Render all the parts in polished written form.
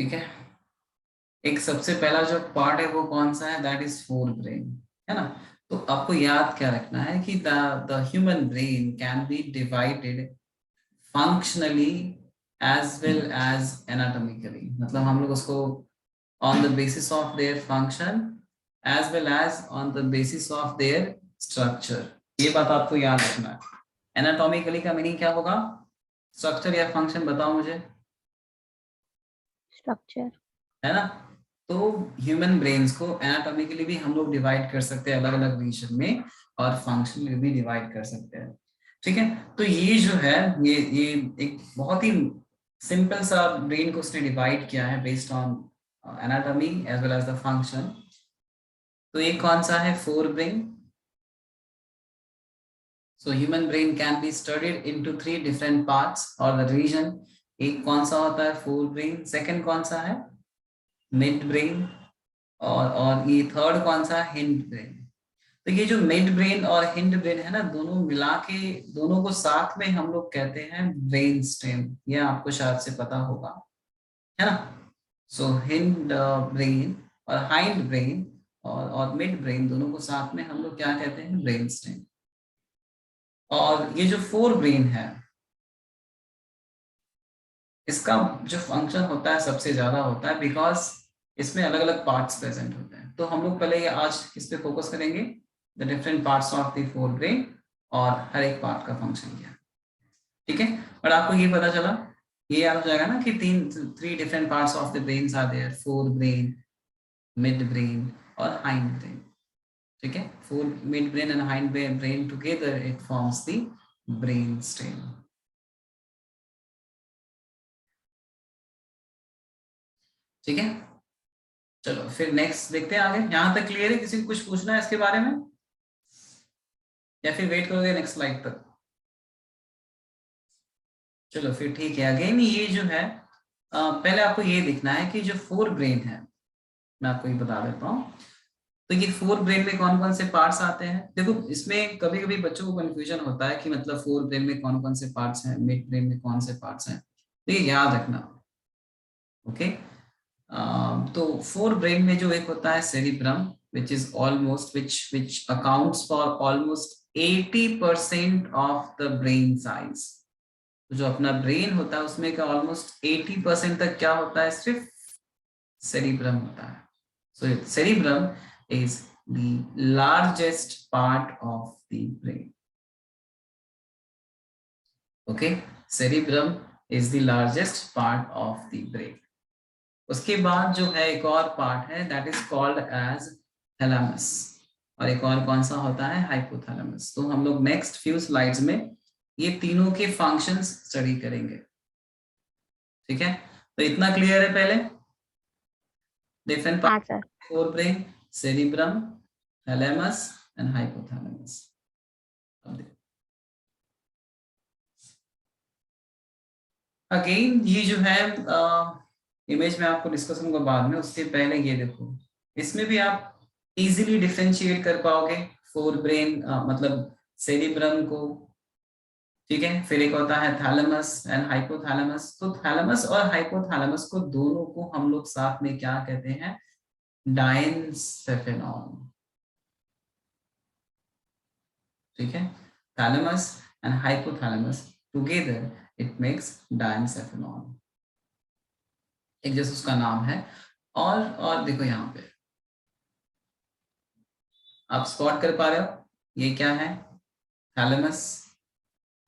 ठीक है। एक सबसे पहला जो पार्ट है वो कौन सा है, दैट इज फोर ब्रेन, है ना। तो आपको याद क्या रखना है कि the human brain can be divided functionally as well as anatomically, मतलब हम लोग उसको on the basis of their function as well as on the basis of their structure, ये बात आपको याद रखना है। एनाटॉमिकली का मीनिंग क्या होगा, स्ट्रक्चर या फंक्शन बताओ मुझे। स्ट्रक्चर, है ना। तो ह्यूमन ब्रेन्स को एनाटॉमिकली भी हम लोग डिवाइड कर सकते हैं अलग अलग रीजन में, और फंक्शनली भी डिवाइड कर सकते हैं। ठीक है। तो ये जो है ये एक बहुत ही सिंपल सा ब्रेन को उसने डिवाइड किया है based on anatomy as well as the function. तो ये कौन सा है, forebrain. So human brain can be studied into three different parts और द रीजन। एक कौन सा होता है, फोर ब्रेन। सेकंड कौन सा है, मिड ब्रेन। और ये थर्ड कौन सा, हिंड ब्रेन। तो ये जो मिड ब्रेन और हिंड ब्रेन है ना, दोनों मिला के, दोनों को साथ में हम लोग कहते हैं ब्रेन स्टेम, ये आपको शायद से पता होगा, है ना। सो हिंड ब्रेन और हाइंड ब्रेन और मिड ब्रेन दोनों को साथ में हम लोग क्या कहते हैं, ब्रेन स्टेम। और ये जो फोर ब्रेन है, इसका जो फंक्शन होता है सबसे ज्यादा होता है, बिकॉज इसमें अलग अलग पार्ट्स प्रेजेंट होते हैं। तो हम लोग पहले ये आज किस पे फोकस करेंगे, the different parts of the fore brain और हर एक पार्ट का फंक्शन क्या है। ठीक है। और आपको ये पता चला, ये याद हो जाएगा ना कि three different parts of the brain are there, forebrain, midbrain और हाइंड ब्रेन। ठीक है। Fore midbrain and hindbrain together it forms the brain stem. ठीक है। चलो फिर नेक्स्ट देखते हैं आगे। यहां तक क्लियर है, किसी को कुछ पूछना है इसके बारे में, या फिर वेट करोगे नेक्स्ट स्लाइड तक। चलो फिर ठीक है। अगेन ये जो है पहले आपको ये दिखना है कि जो फोर ब्रेन है, मैं आपको ये बता देता हूँ। तो ये फोर ब्रेन में कौन कौन से पार्ट्स आते हैं। देखो इसमें कभी कभी बच्चों को कंफ्यूजन होता है कि मतलब फोर ब्रेन में कौन कौन से पार्ट्स हैं, मिड ब्रेन में कौन से पार्ट्स हैं, तो ये याद रखना। ओके। तो फोर ब्रेन में जो एक होता है cerebrum, which is almost which accounts for almost 80% of the brain size। तो जो अपना ब्रेन होता है उसमें का ऑलमोस्ट 80% तक क्या होता है, सिर्फ सेरिब्रम होता है। So cerebrum is the largest part of the brain. Okay, cerebrum is the largest part of the brain. उसके बाद जो है एक और पार्ट है, that is called as thalamus, और एक और कौन सा होता है, हाइपोथैलेमस। तो हम लोग नेक्स्ट फ्यू स्लाइड्स में ये तीनों के फंक्शंस स्टडी करेंगे। ठीक है। तो इतना क्लियर है पहले, डिफरेंट हाँ part, sir. Fore brain, cerebrum, thalamus and hypothalamus. Again ये जो है इमेज में आपको डिस्कस करूंगा बाद में, उससे पहले ये देखो, इसमें भी आप इजीली डिफरेंशिएट कर पाओगे फोर ब्रेन मतलब सेरिब्रम को। ठीक है। फिर एक होता है थैलेमस एंड हाइपोथैलेमस। तो थैलेमस और हाइपोथैलेमस को दोनों को हम लोग साथ में क्या कहते हैं, डायनसेफेलॉन। ठीक है। Thalamus and hypothalamus together it makes diencephalon, एक जैसे उसका नाम है। और देखो यहाँ पे आप स्पॉट कर पा रहे हो, ये क्या है, thalamus,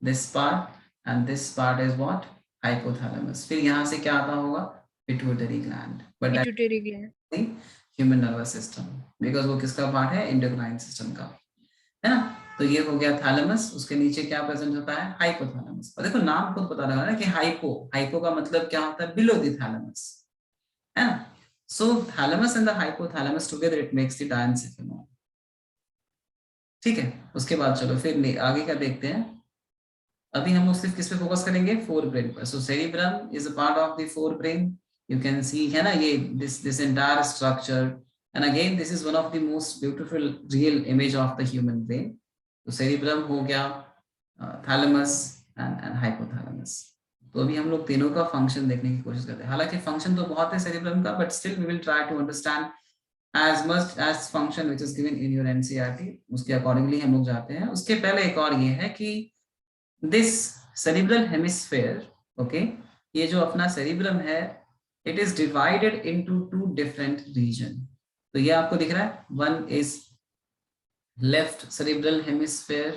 this part and this part is what, hypothalamus. फिर यहाँ से क्या आता होगा, pituitary gland, but pituitary gland. Human nervous system, because वो किसका पार्ट है, एंडोक्राइन सिस्टम का, है ना। तो ये हो गया थैलेमस, उसके नीचे क्या प्रेजेंट होता है, हाइपोथैलेमस। और देखो नाम खुद पता लगा ना कि हाइपो, हाइपो का मतलब क्या होता है, बिलो द थैलेमस, है ना। So thalamus and the hypothalamus together it makes the diencephalon. ठीक है। उसके बाद चलो फिर आगे का देखते हैं। अभी हम लोग सिर्फ किस पे फोकस करेंगे, फोर ब्रेन पर। So cerebrum is a part of the fore brain, you can see, है ना, ये this entire structure. And again this is one of the most beautiful real image of the human brain. तो cerebrum हो गया, thalamus and hypothalamus. तो अभी हम लोग तीनों का फंक्शन देखने की कोशिश करते हैं। हालांकि फंक्शन तो बहुत है सेरिब्रम का, but still we will try to understand as much as function which is given in your NCERT, उसके अकॉर्डिंगली हम लोग जाते हैं। उसके पहले एक और ये है कि this cerebral hemisphere, okay, ये जो अपना cerebrum है, it is divided into two different region। तो ये आपको दिख रहा है, one is left cerebral hemisphere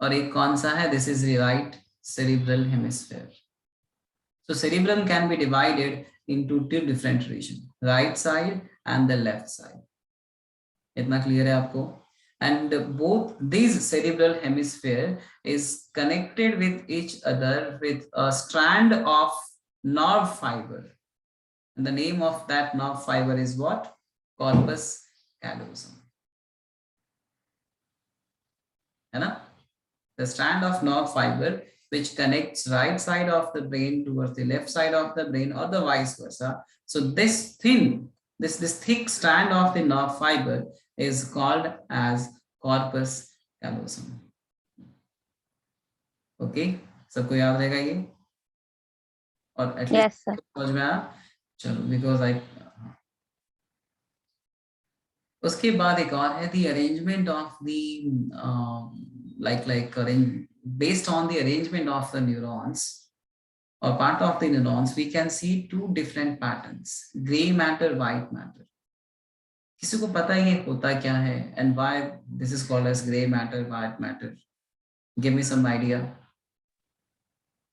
और एक कौन सा है, this is right cerebral hemisphere। So cerebrum can be divided into two different region, right side and the left side। इतना क्लियर है आपको? And both these cerebral hemisphere is connected with each other with a strand of nerve fiber, and the name of that nerve fiber is what? Corpus callosum, है ना? The strand of nerve fiber which connects right side of the brain towards the left side of the brain or the vice versa. So this thick strand of the nerve fiber is called as corpus callosum। Okay, सबको याद रहेगा ये? और at least समझ में आया? चलो, because I उसके बाद एक और है the arrangement of the based on the arrangement of the neurons or part of the neurons, we can see two different patterns, gray matter, white matter। किसी को पता है ये होता क्या है and why this is called as gray matter, white matter? Give me some idea.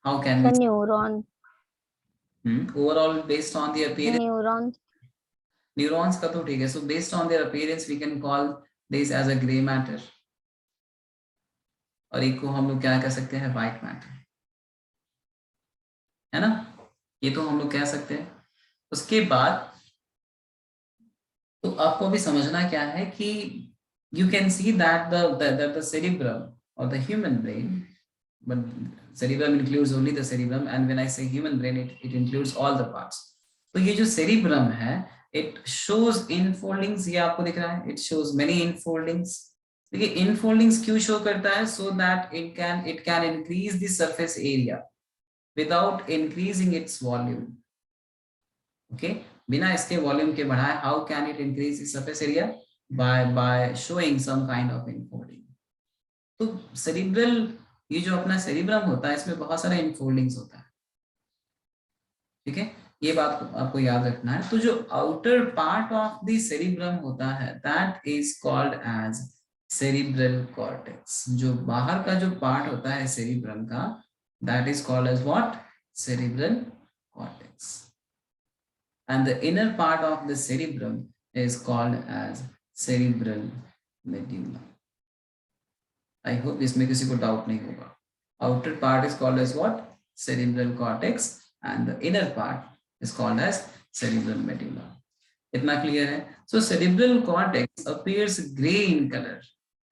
How can we? Neuron. Overall, based on the appearance. Neurons का तो ठीक है। So based on their appearance, we can call this as a gray matter। और एक को हम लोग क्या कह सकते हैं, white matter, है ना? ये तो हम लोग कह सकते हैं। उसके बाद तो आपको भी समझना क्या है कि you can see that the cerebrum or the human brain, but cerebrum includes only the cerebrum, and when I say human brain, it includes all the parts। तो ये जो cerebrum है, it shows infoldings, ये आपको दिख रहा है, it shows many infoldings। देखिए infoldings क्यों शो करता है? So that it can increase the surface area without increasing its volume। Okay, बिना इसके वॉल्यूम के बढ़ाए, how can it increase the surface area? By showing some kind of infolding। तो cerebral, ये जो अपना cerebrum होता है, इसमें बहुत सारे infoldings होता है, ठीक है? ये बात आपको याद रखना है। तो जो outer part of the cerebrum होता है, that is called as cerebral cortex। जो बाहर का जो part होता है cerebrum का, that is called as what? Cerebral cortex। And the inner part of the cerebrum is called as cerebral medulla। I hope इसमें किसी को डाउट नहीं होगा। Outer part is called as what? Cerebral cortex, and the inner part is called as cerebral medulla। इतना clear है? So cerebral cortex appears gray in color,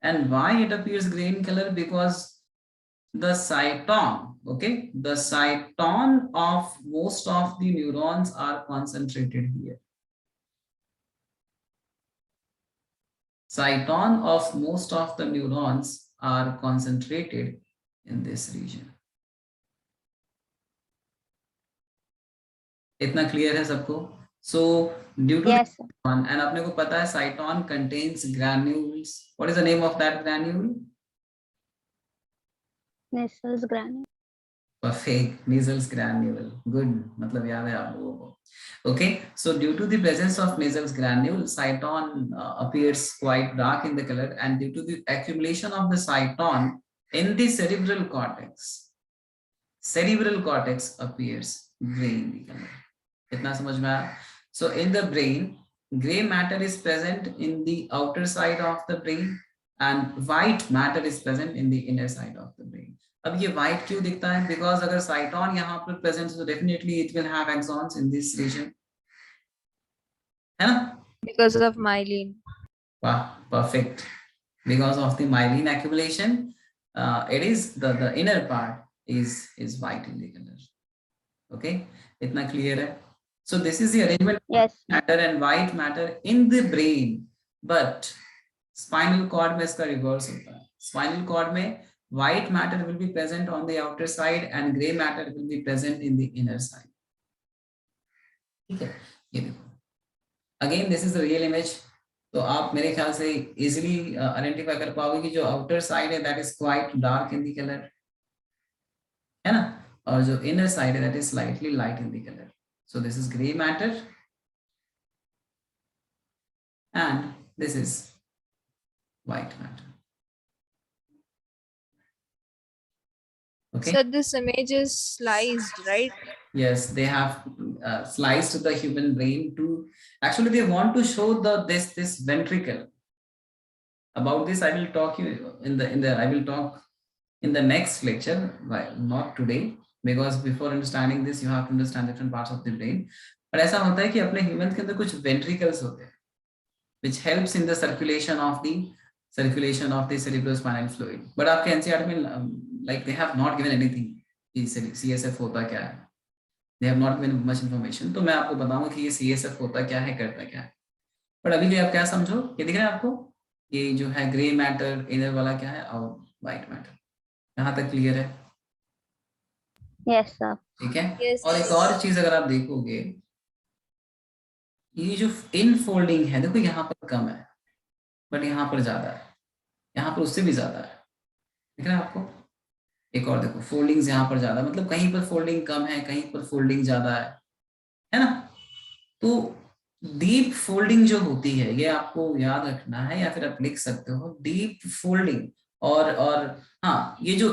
and why it appears gray in color? Because the cyton, okay, the cyton of most of the neurons are concentrated here। Cyton of most of the neurons are concentrated in this region। इतना clear है सबको? So due to yes, cyton, and आपने को पता है cyton contains granules। What is the name of that granule? Nessels granule। Perfect, Nessels granule। Good, मतलब याद है आप लोगों को। Okay, so due to the presence of Nessels granule, cyton appears quite dark in the color, and due to the accumulation of the cyton in the cerebral cortex appears gray in the color। इतना समझ में आया? So in the brain, gray matter is present in the outer side of the brain, and white matter is present in the inner side of the brain। अब ये white क्यों दिखता है? Because अगर cyton यहाँ पर present है, तो definitely it will have axons in this region, है ना? Because of myelin। वाह, perfect। Because of the myelin accumulation, it is the inner part is white in the color। Okay, इतना clear है? So this is the arrangement yes, of matter and white matter in the brain, but spinal cord में इसका reverse होता है। Spinal cord में white matter will be present on the outer side and gray matter will be present in the inner side. ठीक है, ये देखो again this is the real image. तो आप मेरे ख्याल से इजीली आइडेंटिफाई कर पाओगे कि जो आउटर साइड है that is quite dark in the colour, है ना, और जो इनर साइड है that is slightly light in the colour. So this is grey matter and this is white matter. Okay. So this image is sliced, right? Yes, they have sliced the human brain to actually they want to show this ventricle. About this I will talk you I will talk in the next lecture, not today, because before understanding this you have to understand different parts of the brain. पर ऐसा होता है कि अपने human के अंदर कुछ ventricles होते हैं which helps in the circulation of the cerebrospinal fluid. But आपके NCERT में like they have not given anything कि CSF होता क्या है. They have not given much information. तो मैं आपको बताऊंगा कि ये CSF होता क्या है, करता क्या है. पर अभी लिए आप क्या समझो, ये दिख रहा है आपको, ये जो है ग्रे मैटर इनर वाला क्या है और व्हाइट मैटर. यहाँ तक क्लियर है? Yes, sir. ठीक है. Yes. और एक और चीज अगर आप देखोगे, ये जो इनफोल्डिंग है देखो यहाँ पर कम है बट यहाँ पर ज्यादा है, यहाँ पर उससे भी ज्यादा है. दिख रहा है आपको? एक और देखो फोल्डिंग्स यहाँ पर ज्यादा, मतलब कहीं पर फोल्डिंग कम है, कहीं पर फोल्डिंग ज्यादा है ना. तो डीप फोल्डिंग जो होती है ये आपको याद रखना है, या फिर आप लिख सकते हो डीप फोल्डिंग. और हाँ, ये जो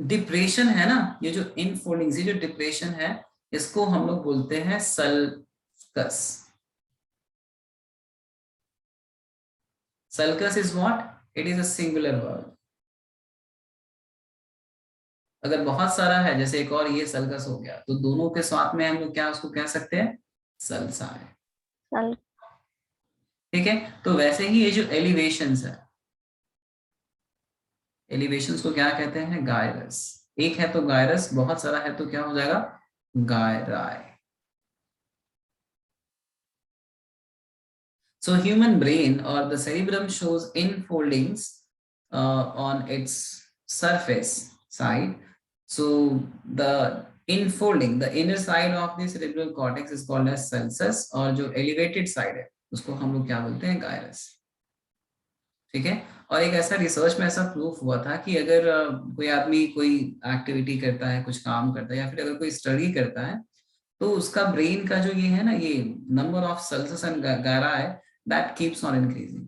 डिप्रेशन है ना, ये जो इनफोल्डिंग, ये जो डिप्रेशन है, इसको हम लोग बोलते हैं sulcus. Sulcus is what? It is a singular word. अगर बहुत सारा है, जैसे एक और ये sulcus हो गया, तो दोनों के साथ में हम लोग क्या उसको कह सकते हैं? sulci. ठीक है. तो वैसे ही ये जो एलिवेशंस है, एलिवेशंस को क्या कहते हैं? गायरस. एक है तो गायरस, बहुत सारा है तो क्या हो जाएगा? गायराई. So human brain or the cerebrum shows infoldings on its surface side. So the infolding, the inner side of the cerebral cortex is called as sulcus, और जो elevated side है उसको हम लोग क्या बोलते हैं? गायरस. ठीक है. और एक ऐसा रिसर्च में ऐसा प्रूफ हुआ था कि अगर कोई आदमी कोई एक्टिविटी करता है, कुछ काम करता है, या फिर अगर कोई स्टडी करता है, तो उसका ब्रेन का जो ये है ना, ये नंबर ऑफ sulcus एंड गायरा है, that keeps on increasing.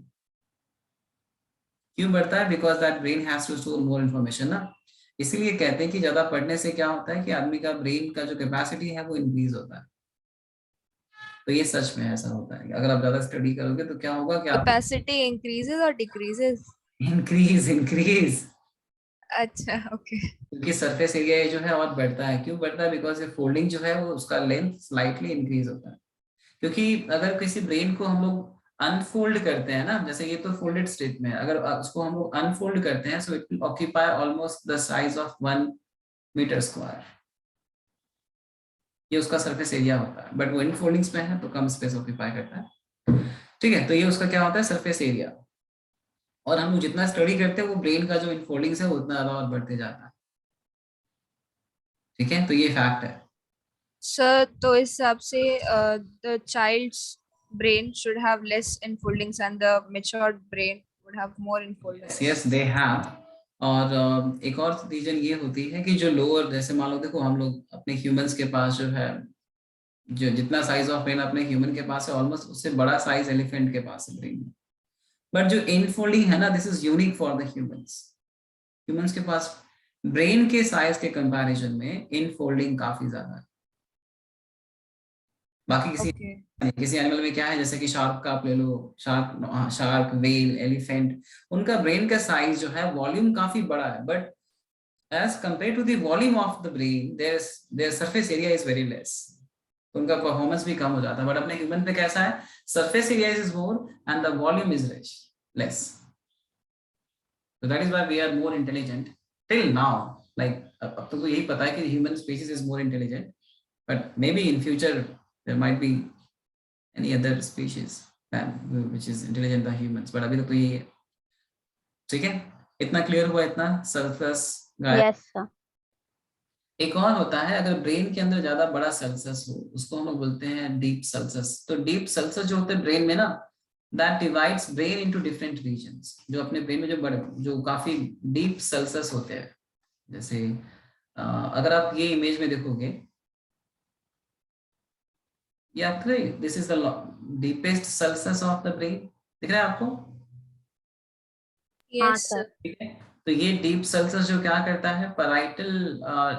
क्यों बढ़ता है? Because that brain has to store more information ना. इसीलिए कहते हैं कि ज्यादा पढ़ने से क्या होता है कि आदमी का ब्रेन का जो कैपेसिटी है वो इंक्रीज होता है. तो ये सच में ऐसा होता है. अगर आप ज्यादा स्टडी करोगे तो क्या होगा कि Capacity increases or decreases? Increase. अच्छा, okay. क्योंकि सरफेस एरिया जो है और बढ़ता है. क्यों बढ़ता है? बिकॉज ये फोल्डिंग जो है वो उसका लेंथ स्लाइटली इंक्रीज होता है. क्योंकि अगर किसी ब्रेन को हम लोग अनफोल्ड करते हैं ना, जैसे ये तो फोल्डेड स्टेट में है, अगर उसको हम लोग अनफोल्ड करते हैं, so it will occupy almost the size of 1 metre square. ये उसका सरफेस एरिया होता है. बट वो इनफोल्डिंग्स में है तो कम स्पेस ऑक्यूपाई करता है. ठीक है. तो ये उसका क्या होता है? Surface area. और हम लोग जितना स्टडी करते हैं वो ब्रेन का जो इनफोल्डिंग्स है वो उतना ज्यादा और बढ़ते जाता है. ठीक है. तो ये फैक्ट है. सर, तो इस हिसाब से the child's brain should have less enfoldings and the matured brain would have more enfoldings. Yes, they have. और एक और रीजन ये होती है कि जो लोअर, जैसे मान लो देखो हम लोग अपने ह्यूमंस के पास जो है, जो जितना साइज ऑफ ब्रेन अपने ह्यूमन के पास है, ऑलमोस्ट उससे बड़ा साइज एलिफेंट के पास है ब्रेन. बट जो इनफोल्डिंग है ना, this is unique for the humans. Humans के पास ब्रेन के साइज के कंपैरिजन में इनफोल्डिंग काफी ज्यादा है. बाकी किसी एनिमल में क्या है, जैसे कि शार्क का आप ले लो, शार्क, व्हेल, एलिफेंट, उनका ब्रेन का साइज जो है वॉल्यूम काफी बड़ा है, but as compare to the volume of the brain their surface area is very less. उनका परफॉर्मेंस भी कम हो जाता है. बट अपने ह्यूमन पे कैसा है? Surface area is more and the volume is less. So that is why we are more intelligent till now. Like अब तो यही पता है कि human species is more intelligent, but maybe in future there might be any other species which is intelligent than humans. But अभी तक तो ये ठीक है. इतना क्लियर हुआ? इतना सल्सस गायब। Yes, sir. एक और होता है, अगर ब्रेन के अंदर ज्यादा बड़ा सल्सस हो, उसको हम लोग बोलते हैं डीप सल्सस। तो डीप सल्सस जो होते हैं ब्रेन में ना, that divides brain into different regions. जो अपने ब्रेन में जो बड़े, जो काफी डीप सल्सस होते हैं, जैसे अगर आप ये इमेज में देखोगे, या this is the deepest sulcus of the brain, दिख रहा है आपको? Yes, sir. sir. ठीक है। तो ये डीप सल्सस जो क्या करता है, पैराइटल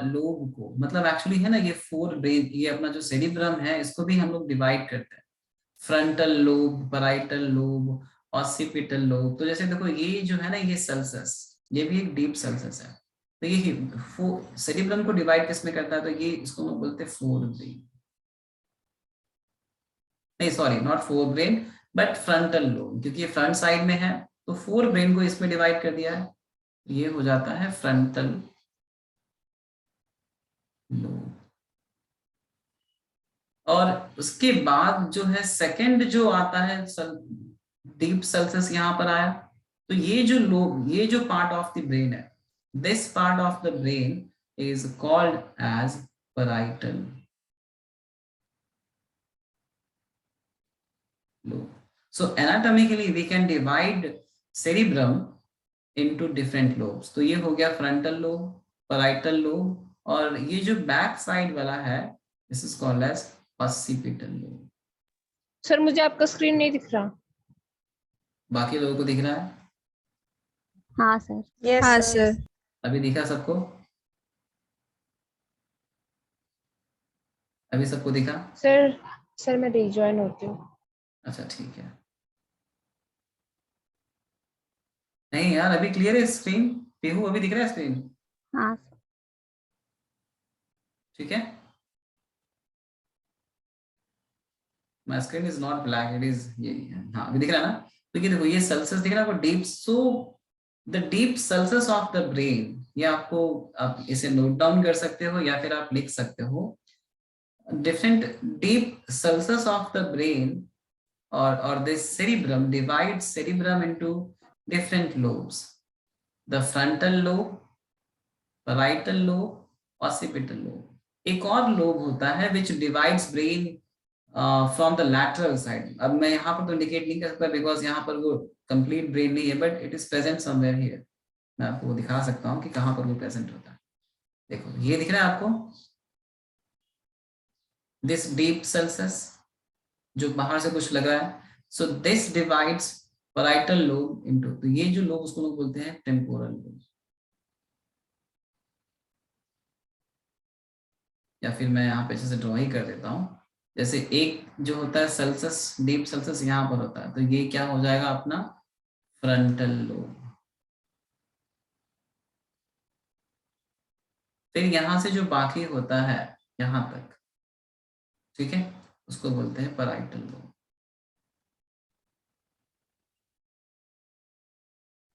लोब को, मतलब एक्चुअली है ना, ये फोर ब्रेन, ये अपना जो सेरिब्रम है, इसको भी हम लोग डिवाइड करते हैं, frontal lobe, parietal lobe, occipital lobe. तो जैसे देखो, ये जो है ना, ये सल्सस, ये भी एक डीप सल्सस है। तो ये सेरिब्रम को डिवाइड किसमें करता है? तो ये, इसको हम बोलते हैं फोर ब्रेन। नहीं sorry, not fore brain, but frontal lobe, क्योंकि ये फ्रंट साइड में है, तो फोर ब्रेन को इसमें डिवाइड कर दिया है, ये हो जाता है फ्रंटल लोब। और उसके बाद जो है सेकंड जो आता है, डीप सल्सस यहाँ पर आया। तो ये जो लोब, ये जो पार्ट ऑफ द ब्रेन है, this part of the brain is called as parietal lobe. So anatomically we can divide cerebrum into different lobes. तो ये हो गया frontal lobe, parietal lobe, और ये जो बैक साइड वाला है, this is called as occipital lobe. Sir मुझे आपका स्क्रीन नहीं दिख रहा। बाकी लोगों को दिख रहा है? हाँ, sir. यस हाँ, सर। sir. अभी दिखा सबको? अभी सबको दिखा? सर मैं रिजॉइन होती हूँ। अच्छा ठीक है। नहीं यार, अभी क्लियर है स्क्रीन? पीहू अभी दिख रहा है स्क्रीन? हाँ, sir. ठीक है। My screen is not black, it is ये है। हाँ अभी दिख रहा है ना? तो ये देखो, ये सल्सस दिख रहा है आपको, deep. So the deep sulcus of the brain, ये आपको, आप इसे नोट डाउन कर सकते हो या फिर आप लिख सकते हो। Different deep sulcus of the brain or this cerebrum divides cerebrum into different lobes: the frontal lobe, parietal lobe, occipital lobe. एक और लोब होता है which divides brain from the lateral side. अब मैं यहाँ पर तो इंडिकेट नहीं कर सकता बिकॉज यहाँ पर वो कंप्लीट ब्रेन नहीं है, but it is present somewhere here. मैं आपको दिखा सकता हूँ कि कहाँ पर वो प्रेजेंट होता है। देखो ये दिख रहा है आपको, दिस डीप सल्सस जो बाहर से कुछ लगा है। So this divides parietal lobe into, तो ये जो लोब उसको लोग बोलते हैं टेम्पोरल लोब। या फिर मैं यहाँ पे अच्छे से ड्रॉ ही कर देता हूँ। जैसे एक जो होता है सल्सस, डीप सल्सस यहाँ पर होता है, तो ये क्या हो जाएगा अपना फ्रंटल लोब। फिर यहाँ से जो बाकी होता है यहाँ तक, ठीक है, उसको बोलते हैं पैराइटल लोब।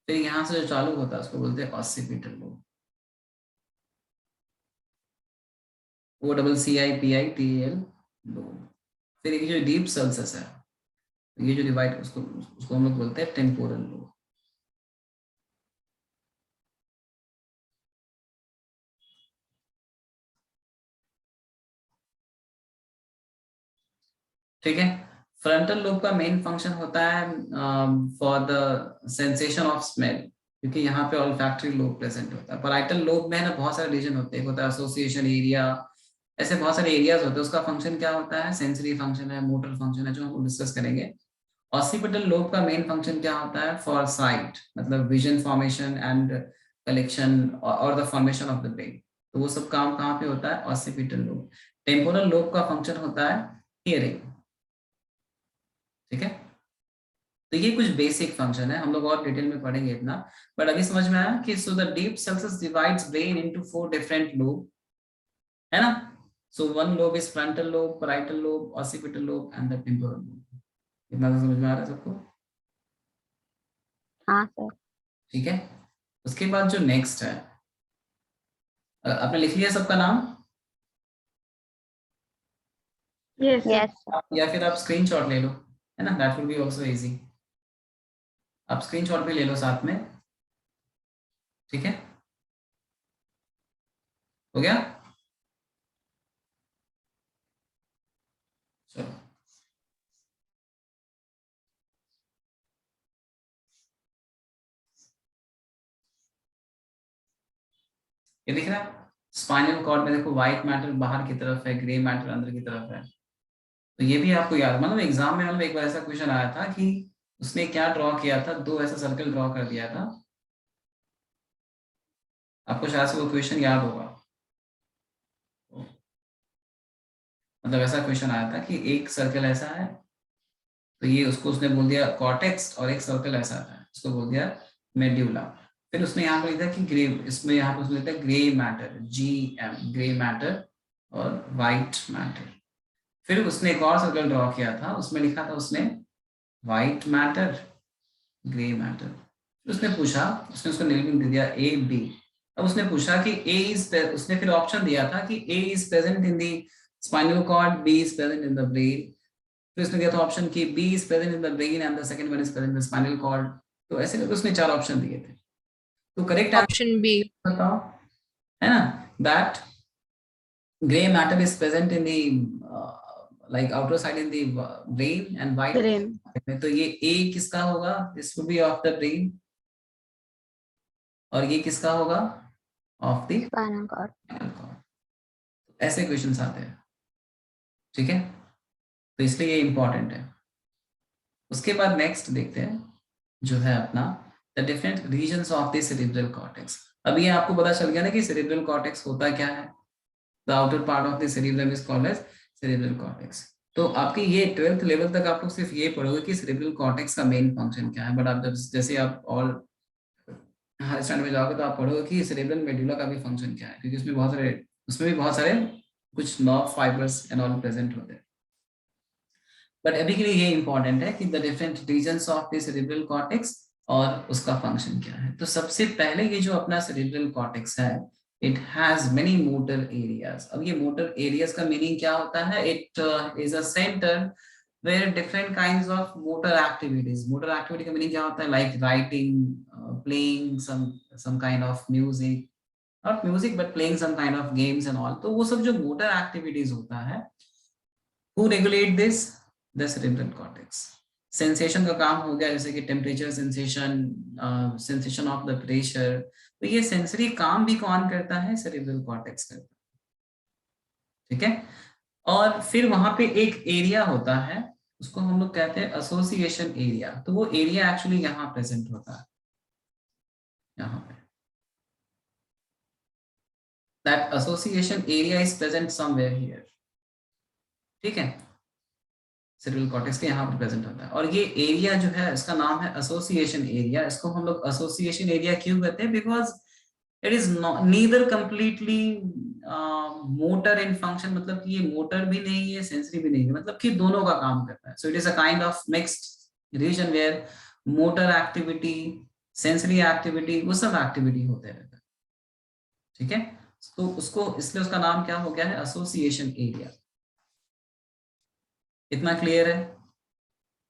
फिर यहाँ से जो चालू होता है उसको बोलते हैं ऑसिपिटल लोब। OCCIPITAL lobe. फिर ये जो डीप सल्सस है, ये जो डिवाइड, उसको उसको हम लोग बोलते हैं टेम्पोरल लोब। ठीक है। फ्रंटल लोब का मेन फंक्शन होता है for the sensation of smell, क्योंकि यहाँ पे ऑल्फैक्टरी लोब प्रेजेंट होता है। पैराइटल लोब में है ना बहुत सारे रीजन होते हैं, एक होता है एसोसिएशन एरिया, ऐसे बहुत सारे एरियाज होते हैं। उसका फंक्शन क्या होता है? सेंसरी फंक्शन है, मोटर फंक्शन है, जो हम डिस्कस करेंगे। ऑसिपिटल लोब का मेन फंक्शन क्या होता है? फॉर साइट, मतलब विजन फॉर्मेशन एंड कलेक्शन और the formation of the brain. तो वो सब काम कहाँ पे होता है? Occipital lobe. टेम्पोरल लोब का फंक्शन होता है हियरिंग। ठीक है। तो ये कुछ बेसिक फंक्शन है, हम लोग और डिटेल में पढ़ेंगे इतना, बट अभी समझ में आया कि so the deep sulcus divides brain into 4 different lobe, है ना? So one lobe is frontal lobe, parietal lobe, occipital lobe and the temporal lobe. इतना तो समझ में आ रहा है सबको? हाँ, sir. ठीक है। उसके बाद जो नेक्स्ट है, आपने लिख लिया सबका नाम? Yes Yes, sir. या फिर आप स्क्रीनशॉट ले लो, है ना, that will be also easy. आप स्क्रीनशॉट भी ले लो साथ में। ठीक है, हो गया? चलो, ये दिख रहा है? स्पाइनल कॉर्ड में देखो व्हाइट मैटर बाहर की तरफ है, ग्रे मैटर अंदर की तरफ है। तो ये भी आपको याद, मतलब एग्जाम में मतलब एक बार ऐसा क्वेश्चन आया था कि उसने क्या ड्रॉ किया था, दो ऐसा सर्कल ड्रॉ कर दिया था, आपको शायद से वो क्वेश्चन याद होगा। मतलब ऐसा क्वेश्चन आया था कि एक सर्कल ऐसा है, तो ये उसको उसने बोल दिया कॉर्टेक्स, और एक सर्कल ऐसा था, उसको बोल दिया मेड्यूला। फिर उसने यहाँ पर लिखा कि ग्रे, इसमें यहाँ पर उसने लिखा grey matter, GM, grey matter और वाइट मैटर। फिर उसने एक और सर्कल ड्रॉ किया था, उसमें लिखा था उसने व्हाइट मैटर, ग्रे मैटर। उसने पूछा, उसने उसको नेमिंग दे दिया AB। अब उसने पूछा कि A इज, उसने फिर ऑप्शन दिया था कि A is present in the spinal cord, B is present in the brain. फिर उसने दिया था ऑप्शन कि B is present in the brain and the second one is present in the spinal cord. तो ऐसे करके उसने 4 ऑप्शन दिए थे। तो करेक्ट आंसर Option B. बताओ, है ना? That grey matter is present in the like outer side in the brain and white Brain. में। तो ये A किसका होगा? This would be of the brain. और ये किसका होगा? Of the Spinal cord. ऐसे क्वेश्चंस आते हैं, ठीक है? तो इसलिए ये इंपॉर्टेंट है। उसके बाद नेक्स्ट देखते हैं जो है अपना the different regions of the cerebral cortex. अब ये आपको पता चल गया ना कि सेरेब्रल कॉर्टेक्स होता क्या है। The outer part of the cerebrum is called as cerebral cortex. तो आपके ये 12th लेवल तक आप लोग सिर्फ ये पढ़ोगे कि सेरेब्रल कॉर्टेक्स का मेन फंक्शन क्या है, बट आप जब जैसे आप और हायर स्टैंडर्ड में जाओगे तो आप पढ़ोगे कि सेरेब्रल मेडुला का भी फंक्शन क्या है, क्योंकि उसमें भी बहुत सारे कुछ nerve fibres and all present होते हैं। बट अभी के लिए ये इंपॉर्टेंट है कि the different regions of the cerebral cortex और उसका फंक्शन क्या है। तो सबसे पहले ये जो अपना सेरेब्रल कॉर्टेक्स है, it has many motor areas. अब ये मोटर एरियाज का मीनिंग क्या होता है? It is a centre where different kinds of motor activities, motor activity का meaning क्या होता है? Like writing, playing some kind of music, not music but playing some kind of games and all। तो वो सब जो motor activities होता है, who regulate this? The cerebral cortex। Sensation का काम हो गया, जैसे कि temperature sensation, sensation of the pressure. तो ये सेंसरी काम भी कौन करता है? सेरेब्रल कॉर्टेक्स करता है, ठीक है? और फिर वहां पे एक एरिया होता है, उसको हम लोग कहते हैं एसोसिएशन एरिया। तो वो एरिया एक्चुअली यहाँ प्रेजेंट होता है, यहाँ पे that association area is present somewhere here, ठीक है? सेरेब्रल कॉर्टेक्स के यहाँ पर प्रेजेंट होता है। और ये एरिया जो है इसका नाम है एसोसिएशन एरिया। इसको हम लोग एसोसिएशन एरिया क्यों कहते हैं? Because it is neither completely motor in function, मतलब कि ये मोटर भी नहीं है, सेंसरी भी नहीं है, मतलब कि दोनों का काम करता है। So it is a kind of mixed region where motor activity, sensory activity, वो सब एक्टिविटी होते रहता है, ठीक है? तो उसको, इसलिए उसका नाम क्या हो गया है? Association area. इतना क्लियर है?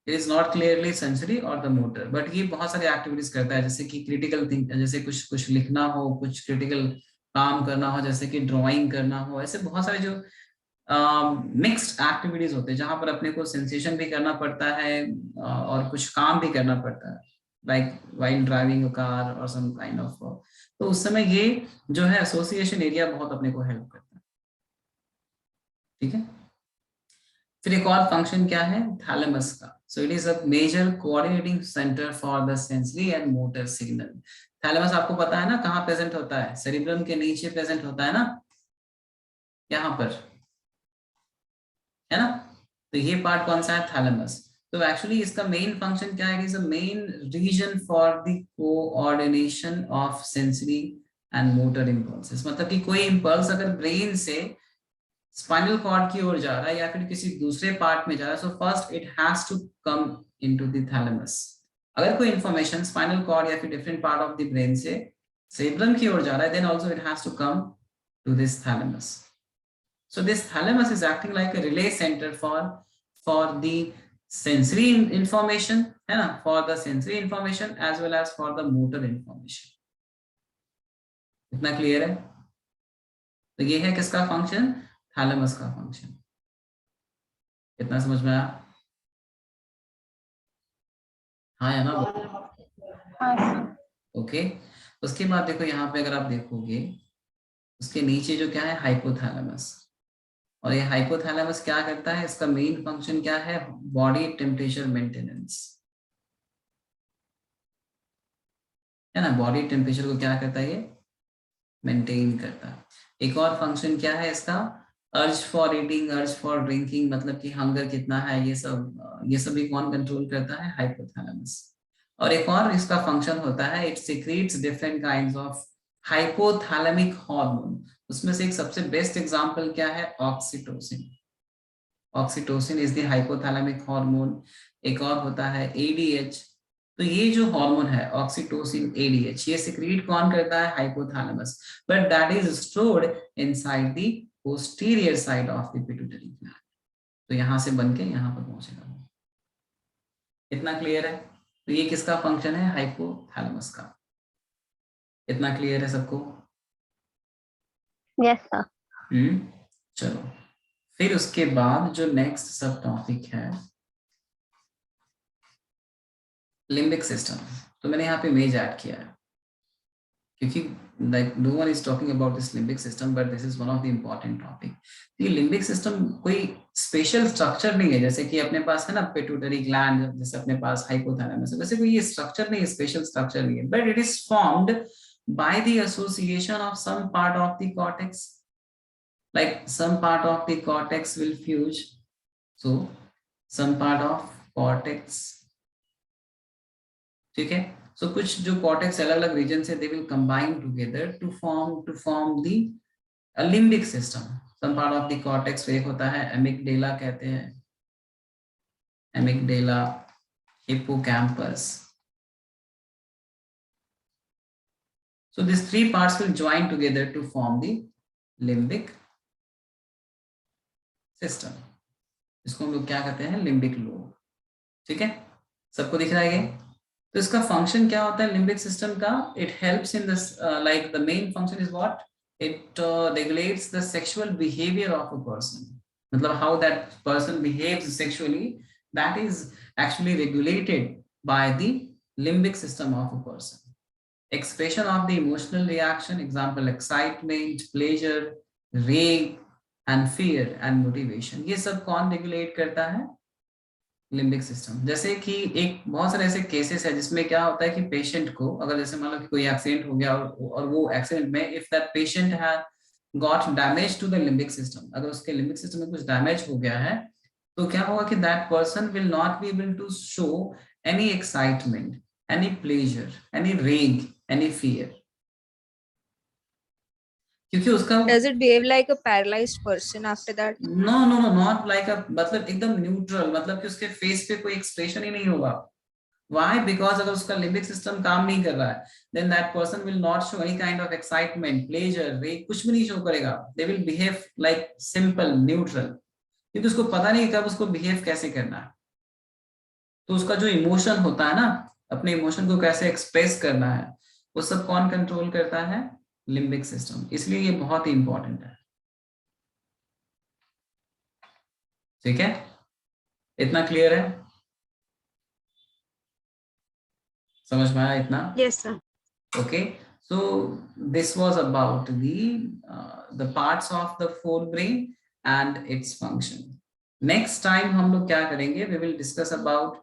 It is not clearly sensory और द मोटर, बट ये बहुत सारे एक्टिविटीज करता है, जैसे कि क्रिटिकल थिंक, जैसे कुछ लिखना हो, कुछ क्रिटिकल काम करना हो, जैसे कि ड्राइंग करना हो। ऐसे बहुत सारे जो मिक्स्ड एक्टिविटीज होते हैं जहां पर अपने को सेंसेशन भी करना पड़ता है और कुछ काम भी करना पड़ता है, like while driving a car और सम काइंड ऑफ। तो उस समय ये जो है एसोसिएशन एरिया बहुत अपने को हेल्प करता है, ठीक है? फिर एक और फंक्शन क्या है थैलेमस का? So it is a major coordinating centre for the sensory and motor signal. Thalamus आपको पता है ना कहाँ प्रेजेंट होता है? सेरिब्रम के नीचे प्रेजेंट होता है ना, यहाँ पर, है ना? तो ये पार्ट कौन सा है? थैलेमस। तो एक्चुअली इसका मेन फंक्शन क्या है? It is a main region for the coordination of sensory and motor impulses. मतलब कि कोई इंपल्स अगर ब्रेन से स्पाइनल कॉर्ड की ओर जा रहा है या फिर किसी दूसरे पार्ट में जा रहा है, so first it has to come into the thalamus. अगर कोई इंफॉर्मेशन स्पाइनल कॉर्ड या फिर different part of the brain से सेरेब्रम की ओर जा रहा है, then also it has to come to this thalamus. So this thalamus is acting like a relay centre for the sensory information, है ना, for the sensory information as well as for the motor information. इतना clear है? तो ये है किसका function? Thalamus का function. कितना समझ में आया? हाँ या ना? हाँ सर। ओके। उसके बाद देखो यहाँ पे अगर आप देखोगे उसके नीचे जो क्या है, हाइपोथैलेमस। और ये हाइपोथैलेमस क्या करता है, इसका मेन फंक्शन क्या है? बॉडी टेम्परेचर मेंटेनेंस, है ना? बॉडी टेम्परेचर को क्या करता है ये? मेंटेन करता है। एक और फंक्शन क्या है इसका? Urge for eating, urge for drinking, मतलब कि हंगर कितना है, ये सब भी कौन कंट्रोल करता है? हाइपोथैलेमस। और एक और इसका फंक्शन होता है, it secrets different kinds of hypothalamic hormone. उसमें से एक सबसे बेस्ट एग्जांपल क्या है? Oxytocin. Oxytocin is the hypothalamic hormone. एक और होता है एडीएच। तो ये जो हार्मोन है ऑक्सीटोसिन, एडीएच, ये सिक्रीट कौन करता है? Hypothalamus. But that is stored inside the posterior side of the pituitary gland. तो यहां से बन के यहां पर पहुंचेगा। इतना क्लियर है? तो ये किसका फंक्शन है? हाइपोथैलेमस का। इतना क्लियर है सबको? Yes sir. चलो, फिर उसके बाद जो नेक्स्ट सब टॉपिक है, लिम्बिक सिस्टम। तो मैंने यहाँ पे मेज ऐड किया है क्योंकि like no one is talking about this limbic system, but this is one of the important topic. ये लिम्बिक सिस्टम कोई स्पेशल स्ट्रक्चर नहीं है, जैसे कि अपने पास है ना पिट्यूटरी ग्लैंड, जैसे अपने पास हाइपोथैलेमस है, वैसे कोई ये स्ट्रक्चर नहीं है, स्पेशल स्ट्रक्चर नहीं है, but it is formed by the association of some part of the cortex, like some part of the cortex will fuse, so some part of cortex, ठीक है? So कुछ जो cortex अलग अलग region से they will combine together to form the limbic system. Some part of the cortex एक होता है amygdala कहते हैं, amygdala, hippocampus. So these three parts will join together to form the limbic system. इसको हम लोग क्या कहते हैं? Limbic lobe. ठीक है, सबको दिख रहा है ये? तो इसका फंक्शन क्या होता है लिम्बिक सिस्टम का? It helps in this, like the main function is what? It regulates the sexual behaviour of a person, मतलब how that person behaves sexually, that is actually regulated by the limbic system of a person. Expression of the emotional reaction, example excitement, pleasure, rage and fear and motivation, ये सब कौन regulate करता है? Limbic system. जैसे कि एक बहुत सारे ऐसे केसेस है जिसमें क्या होता है कि पेशेंट को, अगर जैसे मान लो कि कोई एक्सीडेंट हो गया और वो एक्सीडेंट में if that patient has got damage to the limbic system, अगर उसके लिम्बिक सिस्टम में कुछ डैमेज हो गया है तो क्या होगा कि that person will not be able to show any excitement, any pleasure, any rage, any fear, क्योंकि उसका Does it behave like a paralyzed person after that? No no no not like a, मतलब एकदम neutral, मतलब कि उसके face पे कोई expression ही नहीं होगा. Why? Because अगर उसका लिम्बिक सिस्टम काम नहीं कर रहा है, then that person will not show any kind of excitement, pleasure, rage, कुछ भी नहीं शो करेगा. They will behave like simple, neutral, क्योंकि उसको पता नहीं कब उसको बिहेव कैसे करना है. तो उसका जो इमोशन होता है ना, अपने इमोशन को कैसे एक्सप्रेस करना है, वो सब कौन कंट्रोल करता है? Limbic system. इसलिए ये बहुत ही इंपॉर्टेंट है. ठीक है, इतना क्लियर है? समझ में आया इतना? Yes sir. Okay, so this was about the parts of the forebrain and its function. Next time हम लोग क्या करेंगे? We will discuss about.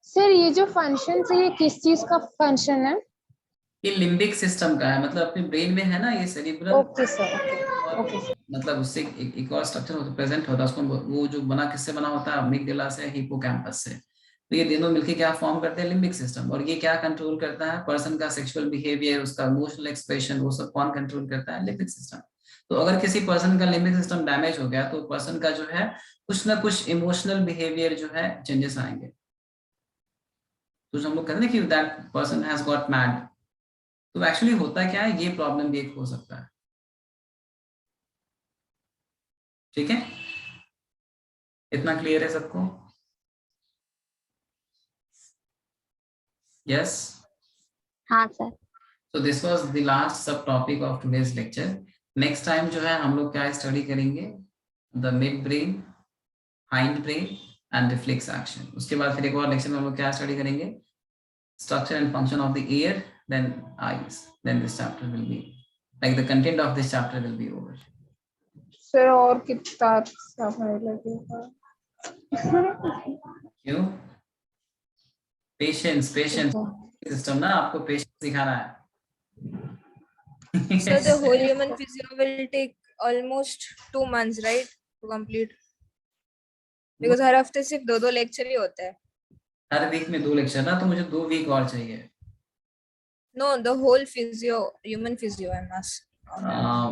Sir ये जो फंक्शन है ये किस चीज का फंक्शन है? ये लिम्बिक सिस्टम का है, मतलब अपने ब्रेन में है ना ये cerebral. Okay sir. Okay sir. मतलब उससे एक और स्ट्रक्चर होता प्रेजेंट होता है उसको, वो जो बना किससे बना होता है? अमिगडाला से, हिपोकैम्पस से. तो ये दोनों मिलके क्या फॉर्म करते हैं? Limbic system. और ये क्या कंट्रोल करता है? पर्सन का सेक्सुअल बिहेवियर, उसका इमोशनल एक्सप्रेशन, वो सब कौन कंट्रोल करता है? Limbic system. तो अगर किसी पर्सन का लिम्बिक सिस्टम डैमेज हो गया तो पर्सन का जो है कुछ ना कुछ इमोशनल बिहेवियर जो है चेंजेस आएंगे. तो हम लोग कहते हैं कि that person has got mad. तो एक्चुअली होता क्या है? ये प्रॉब्लम भी एक हो सकता है. ठीक है, इतना क्लियर है सबको? यस. हाँ sir. So this was the last sub topic of today's lecture. Next time जो है हम लोग क्या स्टडी करेंगे, the mid brain, hind brain and reflex action. उसके बाद फिर एक और लेक्चर में हम लोग क्या स्टडी करेंगे, structure and function of the ear, then eyes. Then this chapter will be, like the content of this chapter will be over. Sir और कितना समय लगेगा? क्यों? Patience system ना, आपको patience सिखाना है. So the whole human physio will take almost 2 months, right, to complete? Because हर हफ्ते सिर्फ 2 लेक्चर ही होते हैं. हर वीक में 2 लेक्चर ना, तो मुझे 2 वीक और चाहिए. No, the whole physio, human physio, I must.